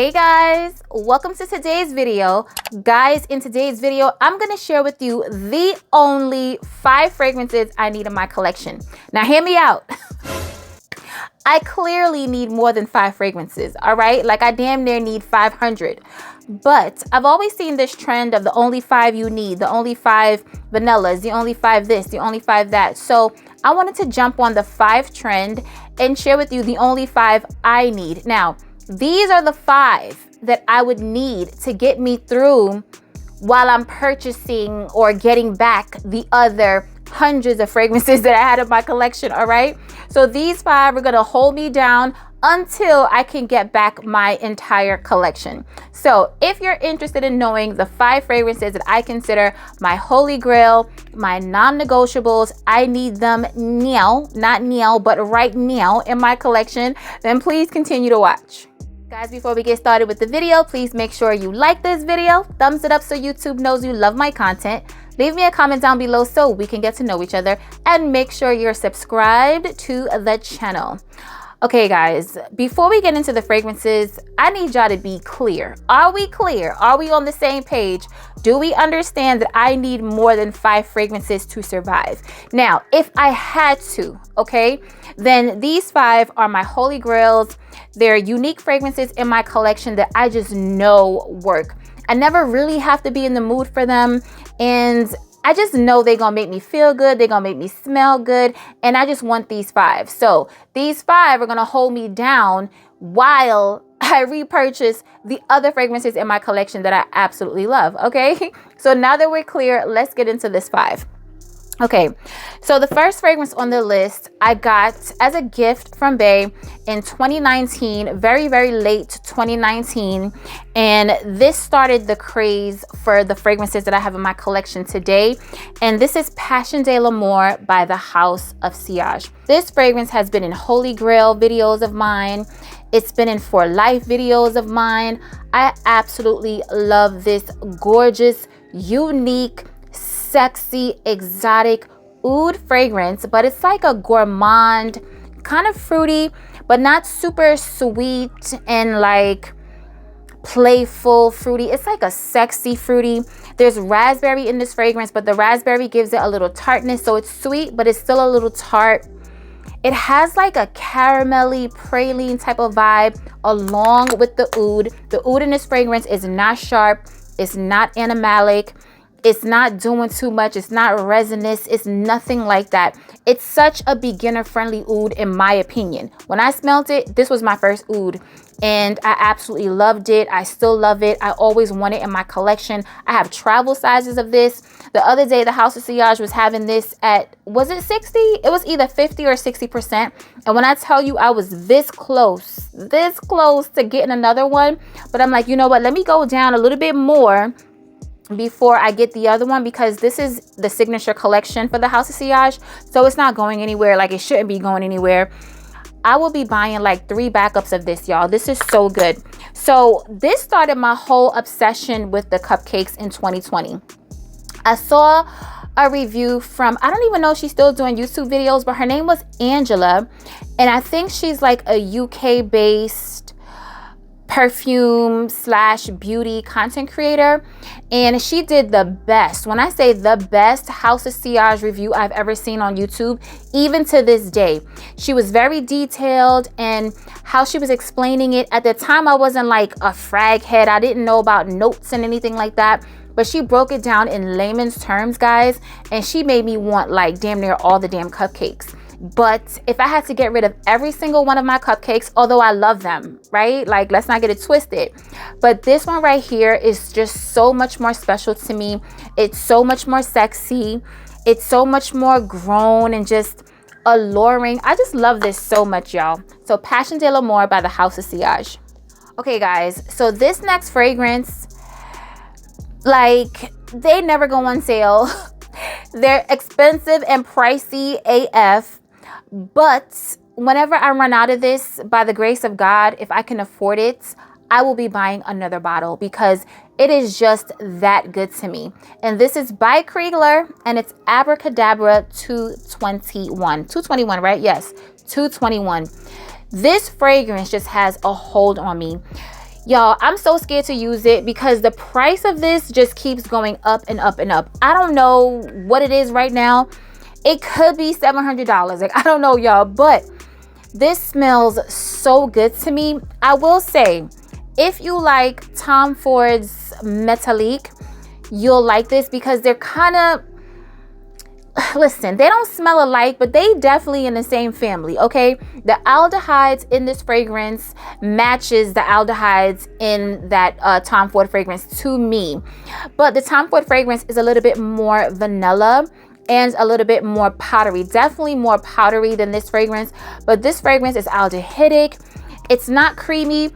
Hey guys, welcome to today's video. Guys, in today's video, I'm gonna share with you the only 5 fragrances I need in my collection. Now hear me out. I clearly need more than 5 fragrances, all right? Like I damn near need 500. But I've always seen this trend of the only 5 you need, the only 5 vanillas, the only 5 this, the only 5 that. So I wanted to jump on the 5 trend and share with you the only 5 I need. Now, these are the 5 that I would need to get me through while I'm purchasing or getting back the other hundreds of fragrances that I had in my collection, all right? So these 5 are gonna hold me down until I can get back my entire collection. So if you're interested in knowing the 5 fragrances that I consider my holy grail, my non-negotiables, I need them now, not now, but right now in my collection, then please continue to watch. Guys, before we get started with the video, please make sure you like this video, thumbs it up so YouTube knows you love my content. Leave me a comment down below so we can get to know each other, and make sure you're subscribed to the channel. Okay guys, before we get into the fragrances, I need y'all to be clear. Are we clear? Are we on the same page? Do we understand that I need more than 5 fragrances to survive? Now, if I had to, okay, then these 5 are my holy grails. They're unique fragrances in my collection that I just know work. I never really have to be in the mood for them, and I just know they're gonna make me feel good, they're gonna make me smell good, and I just want these 5. So these 5 are gonna hold me down while I repurchase the other fragrances in my collection that I absolutely love, okay? So now that we're clear, let's get into this 5. Okay, so the first fragrance on the list I got as a gift from Bae in 2019, very late 2019, and this started the craze for the fragrances that I have in my collection today, and this is Passion de l'Amour by the House of Sillage. This fragrance has been in Holy Grail videos of mine. It's been in For Life videos of mine. I absolutely love this gorgeous, unique, sexy, exotic oud fragrance, but it's like a gourmand, kind of fruity, but not super sweet and like playful fruity. It's like a sexy fruity. There's raspberry in this fragrance, but the raspberry gives it a little tartness, so it's sweet, but it's still a little tart. It has like a caramelly praline type of vibe along with the oud. The oud in this fragrance is not sharp, it's not animalic, it's not doing too much, it's not resinous, it's nothing like that. It's such a beginner-friendly oud in my opinion. When I smelled it, this was my first oud, and I absolutely loved it. I still love it. I always want it in my collection. I have travel sizes of this. The other day, the House of Sillage was having this at, was it 60? It was either 50 or 60%. And when I tell you I was this close to getting another one, but I'm like, you know what? Let me go down a little bit more before I get the other one, because this is the signature collection for the House of Sillage, so it's not going anywhere. Like, it shouldn't be going anywhere. I will be buying like 3 backups of this, y'all. This is so good. So this started my whole obsession with the cupcakes in 2020. I saw a review from, I don't even know if she's still doing YouTube videos, but her name was Angela, and I think she's like a UK based perfume / beauty content creator, and she did the best, when I say the best, House of Sillage review I've ever seen on YouTube, even to this day. She was very detailed, and how she was explaining it, at the time I wasn't like a frag head, I didn't know about notes and anything like that, but she broke it down in layman's terms, guys, and she made me want like damn near all the damn cupcakes. But if I had to get rid of every single one of my cupcakes, although I love them, right? Like, let's not get it twisted. But this one right here is just so much more special to me. It's so much more sexy. It's so much more grown and just alluring. I just love this so much, y'all. So Passion de l'Amour by the House of Sillage. Okay, guys. So this next fragrance, like, they never go on sale. They're expensive and pricey AF. But whenever I run out of this, by the grace of God, if I can afford it, I will be buying another bottle, because it is just that good to me. And this is by Kriegler, and it's Abracadabra 221. 221, right? Yes, 221. This fragrance just has a hold on me. Y'all, I'm so scared to use it because the price of this just keeps going up and up and up. I don't know what it is right now. It could be $700. Like, I don't know, y'all, but this smells so good to me. I will say, if you like Tom Ford's Metallique, you'll like this because they're kind of, listen, they don't smell alike, but they definitely in the same family, okay? The aldehydes in this fragrance matches the aldehydes in that Tom Ford fragrance to me. But the Tom Ford fragrance is a little bit more vanilla and a little bit more powdery, definitely more powdery than this fragrance. But this fragrance is aldehydic. It's not creamy.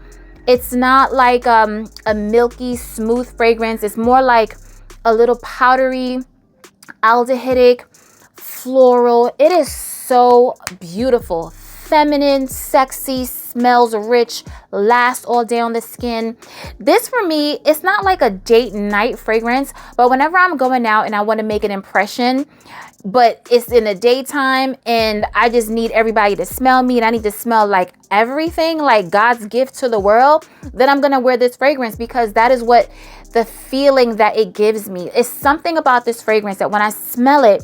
It's not like a milky, smooth fragrance. It's more like a little powdery, aldehydic, floral. It is so beautiful, feminine, sexy, smells rich, lasts all day on the skin. This for me, it's not like a date night fragrance, but whenever I'm going out and I want to make an impression, but it's in the daytime and I just need everybody to smell me and I need to smell like everything, like God's gift to the world, then I'm gonna wear this fragrance because that is what the feeling that it gives me. It's something about this fragrance that when I smell it,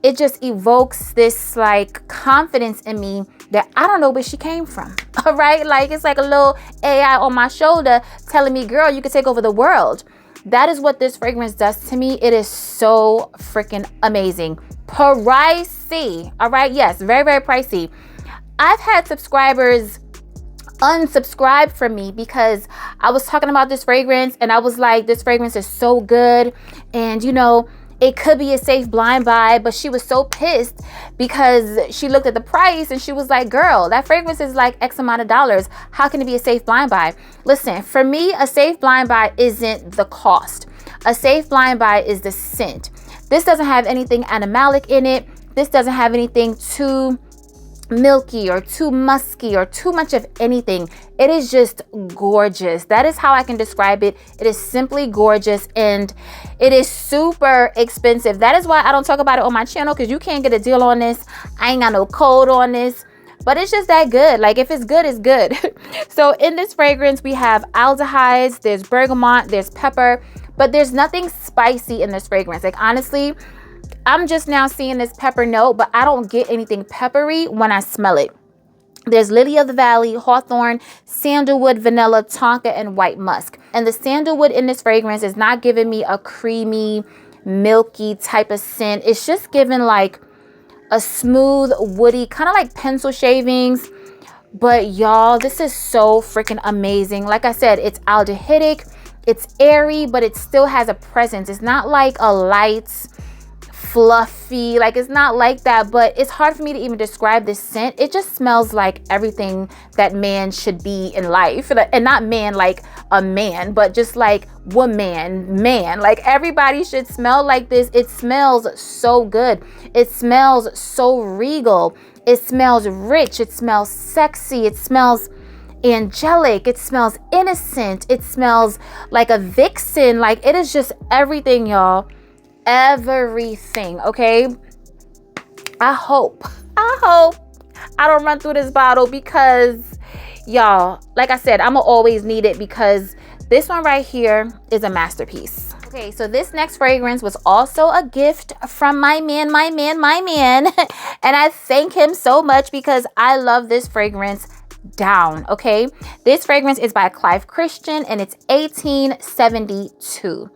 it just evokes this like confidence in me that I don't know where she came from. All right, like it's like a little AI on my shoulder telling me, girl, you can take over the world. That is what this fragrance does to me. It is so freaking amazing. Pricey, all right? Yes, very, very pricey. I've had subscribers unsubscribe from me because I was talking about this fragrance and I was like, this fragrance is so good. And you know, it could be a safe blind buy, but she was so pissed because she looked at the price and she was like, girl, that fragrance is like X amount of dollars. How can it be a safe blind buy? Listen, for me, a safe blind buy isn't the cost. A safe blind buy is the scent. This doesn't have anything animalic in it. This doesn't have anything too milky or too musky or too much of anything. It is just gorgeous. That is how I can describe it. It is simply gorgeous and it is super expensive. That is why I don't talk about it on my channel, because you can't get a deal on this. I ain't got no code on this, but it's just that good. Like if it's good, it's good. So in this fragrance, we have aldehydes, there's bergamot, there's pepper, but there's nothing spicy in this fragrance. Like honestly, I'm just now seeing this pepper note, but I don't get anything peppery when I smell it. There's lily of the valley, hawthorn, sandalwood, vanilla, tonka, and white musk. And the sandalwood in this fragrance is not giving me a creamy, milky type of scent. It's just giving like a smooth, woody, kind of like pencil shavings. But y'all, this is so freaking amazing. Like I said, it's aldehydic, it's airy, but it still has a presence. It's not like a light, fluffy, like it's not like that, but it's hard for me to even describe this scent. It just smells like everything that man should be in life, and not man like a man, but just like woman, man, like everybody should smell like this. It smells so good. It smells so regal. It smells rich. It smells sexy. It smells angelic. It smells innocent. It smells like a vixen. Like it is just everything, y'all. Everything. Okay, I hope I don't run through this bottle because y'all, like I said, I'ma always need it because this one right here is a masterpiece. Okay, so this next fragrance was also a gift from my man and I thank him so much because I love this fragrance down. Okay, this fragrance is by Clive Christian and it's 1872.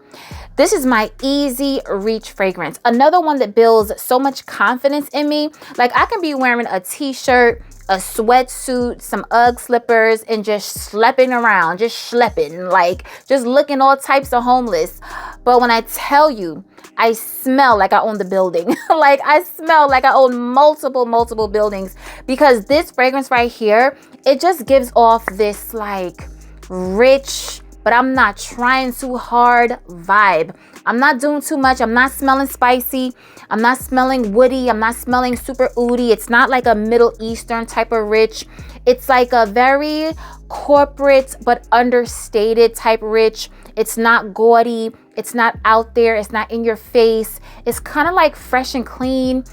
This is my easy reach fragrance. Another one that builds so much confidence in me. Like I can be wearing a t-shirt, a sweatsuit, some Ugg slippers, and just schlepping around, just schlepping, like just looking all types of homeless. But when I tell you, I smell like I own the building. Like I smell like I own multiple buildings, because this fragrance right here, it just gives off this like rich, but I'm not trying too hard vibe. I'm not doing too much. I'm not smelling spicy. I'm not smelling woody. I'm not smelling super oody. It's not like a Middle Eastern type of rich. It's like a very corporate but understated type rich. It's not gaudy. It's not out there. It's not in your face. It's kind of like fresh and clean,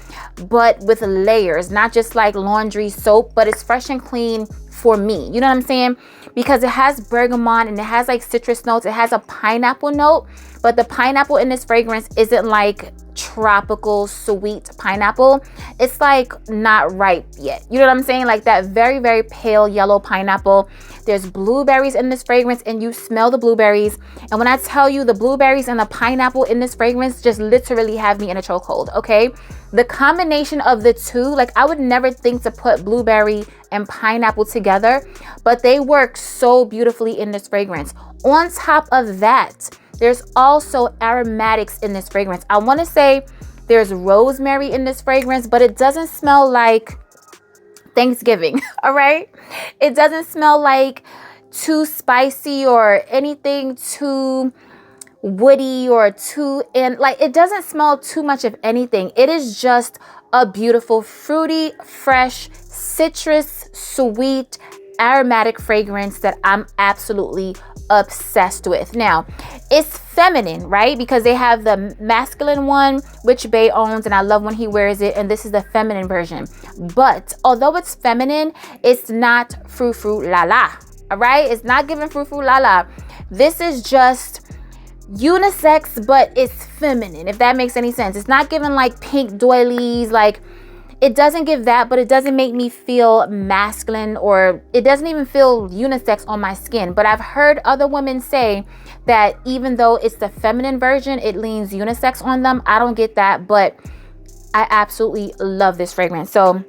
but with layers, not just like laundry soap, but it's fresh and clean for me. You know what I'm saying? because it has bergamot and it has like citrus notes. It has a pineapple note, but the pineapple in this fragrance isn't like tropical sweet pineapple. It's like not ripe yet. You know what I'm saying? Like that very, very pale yellow pineapple. There's blueberries in this fragrance and you smell the blueberries. And when I tell you the blueberries and the pineapple in this fragrance just literally have me in a chokehold, okay? The combination of the two, like I would never think to put blueberry and pineapple together, but they work so beautifully in this fragrance. On top of that, there's also aromatics in this fragrance. I want to say there's rosemary in this fragrance, but it doesn't smell like Thanksgiving, all right? It doesn't smell like too spicy or anything too woody or too, and like it doesn't smell too much of anything. It is just a beautiful fruity, fresh, citrus, sweet, aromatic fragrance that I'm absolutely obsessed with. Now, it's feminine, right? Because they have the masculine one, which Bae owns, and I love when he wears it, and this is the feminine version. But although it's feminine, it's not frou frou la la, all right? It's not giving frou frou la la. This is just unisex, but it's feminine, if that makes any sense. It's not giving like pink doilies, like it doesn't give that, but it doesn't make me feel masculine, or it doesn't even feel unisex on my skin. But I've heard other women say that even though it's the feminine version, it leans unisex on them. I don't get that, but I absolutely love this fragrance. So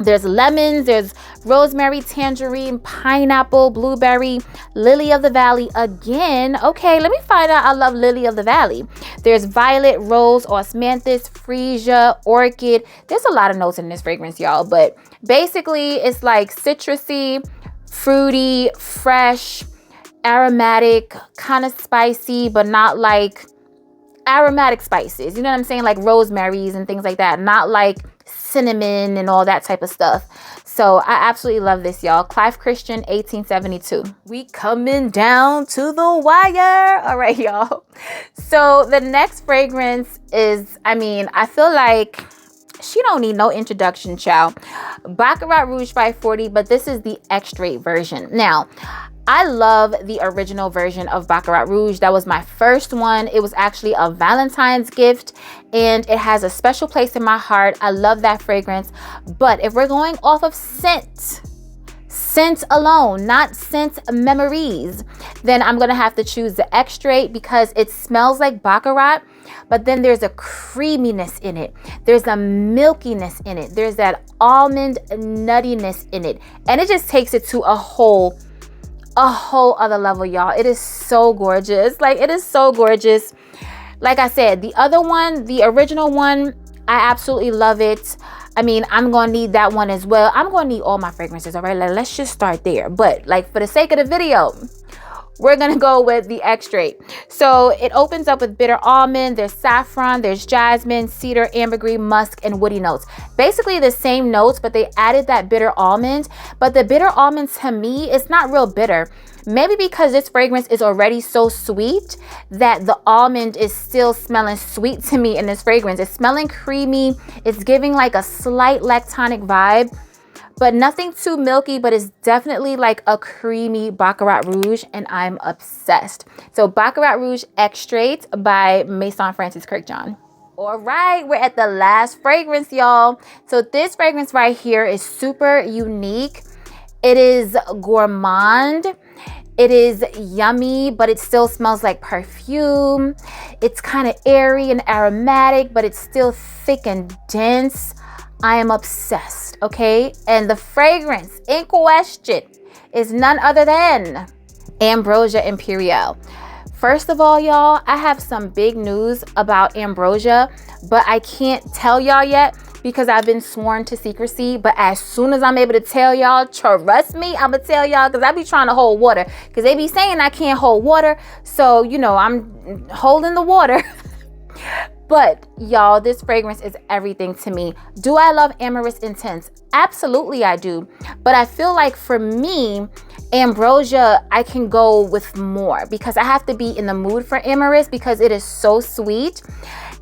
there's lemons, there's rosemary, tangerine, pineapple, blueberry, lily of the valley again. Okay, let me find out I love lily of the valley. There's violet, rose, osmanthus, freesia, orchid. There's a lot of notes in this fragrance, y'all, but basically it's like citrusy, fruity, fresh, aromatic, kind of spicy, but not like aromatic spices. You know what I'm saying? Like rosemaries and things like that. Not like cinnamon and all that type of stuff. So I absolutely love this, y'all. Clive Christian, 1872. We coming down to the wire. All right, y'all. So the next fragrance is, I mean, I feel like she don't need no introduction, child. Bakarat Rouge 540, but this is the Exrate version. Now, I love the original version of Bakarat Rouge. That was my first one. It was actually a Valentine's gift and it has a special place in my heart. I love that fragrance. But if we're going off of scent alone, not scent memories, then I'm gonna have to choose the Exrate because it smells like Bakarat, but then there's a creaminess in it. There's a milkiness in it. There's that almond nuttiness in it. And it just takes it to a whole other level, y'all. It is so gorgeous. Like, it is so gorgeous. Like I said, the other one, the original one, I absolutely love it. I mean, I'm gonna need that one as well. I'm gonna need all my fragrances, all right? Let's just start there. But like, for the sake of the video, we're gonna go with the Exrate. So it opens up with bitter almond, there's saffron, there's jasmine, cedar, ambergris, musk, and woody notes. Basically the same notes, but they added that bitter almond. But the bitter almond, to me, it's not real bitter. Maybe because this fragrance is already so sweet that the almond is still smelling sweet to me in this fragrance. It's smelling creamy. It's giving like a slight lactonic vibe, but nothing too milky, but it's definitely like a creamy Bakarat Rouge, and I'm obsessed. So Bakarat Rouge Exrate by Maison Francis Kirkjohn. All right, we're at the last fragrance, y'all. So this fragrance right here is super unique. It is gourmand. It is yummy, but it still smells like perfume. It's kind of airy and aromatic, but it's still thick and dense. I am obsessed, okay? And the fragrance in question is none other than Oud Imperial. First of all, y'all, I have some big news about Ambrosia, but I can't tell y'all yet because I've been sworn to secrecy. But as soon as I'm able to tell y'all, trust me, I'm gonna tell y'all, because I be trying to hold water, because they be saying I can't hold water. So, you know, I'm holding the water. But y'all, this fragrance is everything to me. Do I love Amorous Intense? Absolutely I do. But I feel like for me, Ambrosia, I can go with more because I have to be in the mood for Amorous because it is so sweet.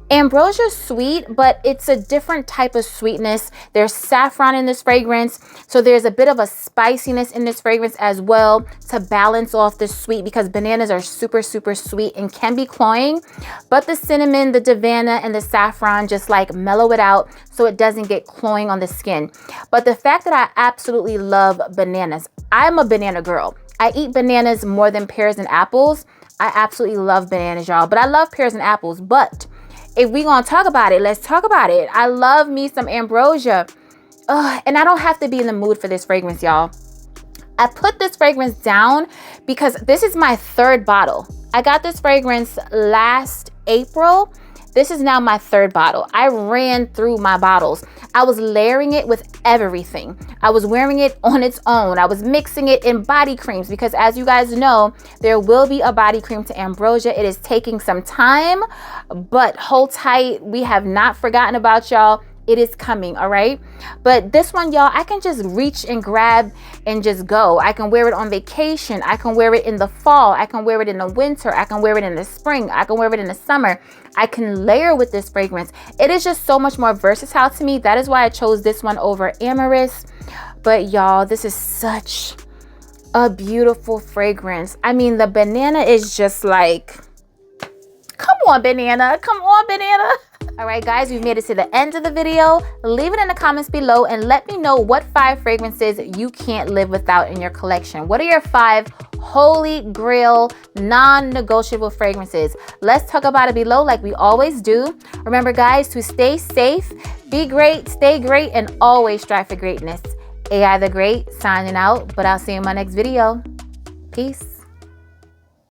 Ambrosia's sweet, but it's a different type of sweetness. There's saffron in this fragrance, so there's a bit of a spiciness in this fragrance as well to balance off the sweet, because bananas are super, super sweet and can be cloying, but the cinnamon, the Davana, and the saffron just like mellow it out so it doesn't get cloying on the skin. But the fact that I absolutely love bananas, I'm a banana girl. I eat bananas more than pears and apples. I absolutely love bananas, y'all, but I love pears and apples. But if we gonna talk about it, let's talk about it. I love me some ambrosia. And I don't have to be in the mood for this fragrance, y'all. I put this fragrance down because this is my third bottle. I got this fragrance last April. This is now my third bottle. I ran through my bottles. I was layering it with everything. I was wearing it on its own. I was mixing it in body creams because, as you guys know, there will be a body cream to ambrosia. It is taking some time, but hold tight. We have not forgotten about y'all. It is coming, all right? But this one, y'all, I can just reach and grab and just go. I can wear it on vacation. I can wear it in the fall. I can wear it in the winter. I can wear it in the spring. I can wear it in the summer. I can layer with this fragrance. It is just so much more versatile to me. That is why I chose this one over Amorous. But y'all, this is such a beautiful fragrance. I mean, the banana is just like, come on, banana. Come on, banana. All right, guys, we've made it to the end of the video. Leave it in the comments below and let me know what 5 fragrances you can't live without in your collection. What are your 5 holy grail, non-negotiable fragrances? Let's talk about it below like we always do. Remember, guys, to stay safe, be great, stay great, and always strive for greatness. AI the Great signing out, but I'll see you in my next video. Peace.